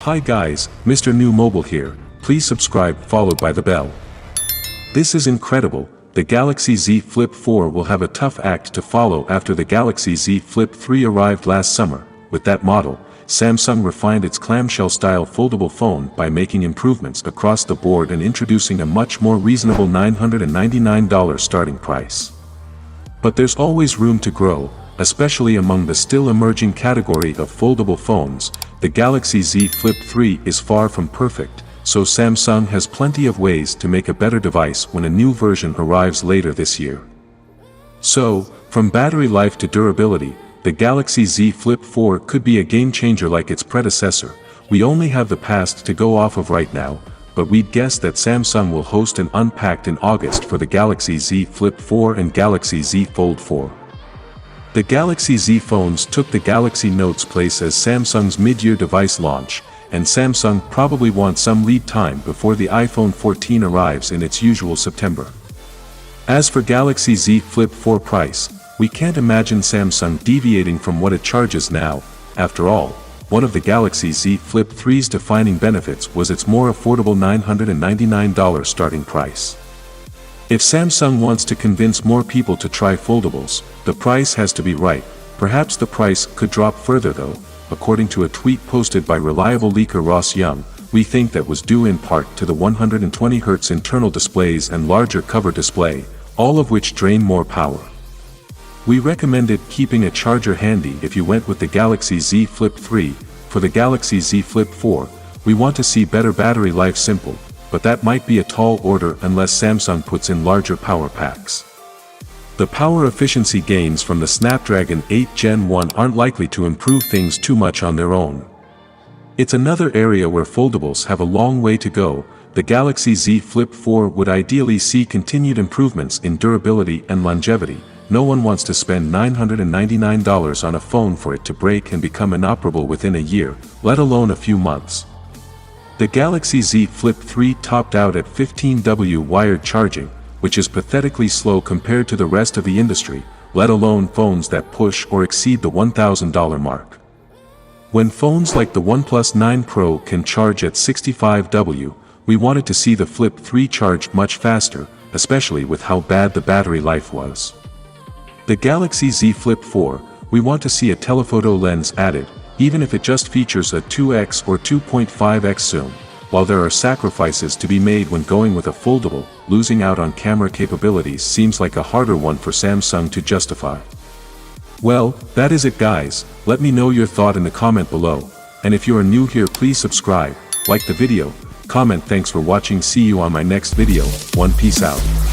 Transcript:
Hi guys, Mrnewmobile here, please subscribe followed by the bell. This is incredible, the Galaxy Z Flip 4 will have a tough act to follow after the Galaxy Z Flip 3 arrived last summer. With that model, Samsung refined its clamshell-style foldable phone by making improvements across the board and introducing a much more reasonable $999 starting price. But there's always room to grow, especially among the still emerging category of foldable phones. The Galaxy Z Flip 3 is far from perfect, so Samsung has plenty of ways to make a better device when a new version arrives later this year. So, from battery life to durability, the Galaxy Z Flip 4 could be a game-changer like its predecessor. We only have the past to go off of right now, but we'd guess that Samsung will host an Unpacked in August for the Galaxy Z Flip 4 and Galaxy Z Fold 4. The Galaxy Z phones took the Galaxy Note's place as Samsung's mid-year device launch, and Samsung probably wants some lead time before the iPhone 14 arrives in its usual September. As for Galaxy Z Flip 4 price, we can't imagine Samsung deviating from what it charges now. After all, one of the Galaxy Z Flip 3's defining benefits was its more affordable $999 starting price. If Samsung wants to convince more people to try foldables, the price has to be right. Perhaps the price could drop further though. According to a tweet posted by reliable leaker Ross Young, we think that was due in part to the 120Hz internal displays and larger cover display, all of which drain more power. We recommended keeping a charger handy if you went with the Galaxy Z Flip 3. For the Galaxy Z Flip 4, we want to see better battery life. Simple, but that might be a tall order unless Samsung puts in larger power packs. The power efficiency gains from the Snapdragon 8 Gen 1 aren't likely to improve things too much on their own. It's another area where foldables have a long way to go. The Galaxy Z Flip 4 would ideally see continued improvements in durability and longevity. No one wants to spend $999 on a phone for it to break and become inoperable within a year, let alone a few months. The Galaxy Z Flip 3 topped out at 15W wired charging, which is pathetically slow compared to the rest of the industry, let alone phones that push or exceed the $1,000 mark. When phones like the OnePlus 9 Pro can charge at 65W, we wanted to see the Flip 3 charged much faster, especially with how bad the battery life was. The Galaxy Z Flip 4, we want to see a telephoto lens added, even if it just features a 2x or 2.5x zoom. While there are sacrifices to be made when going with a foldable, losing out on camera capabilities seems like a harder one for Samsung to justify. Well, that is it guys, let me know your thought in the comment below, and if you are new here please subscribe, like the video, comment. Thanks for watching, see you on my next video, peace out.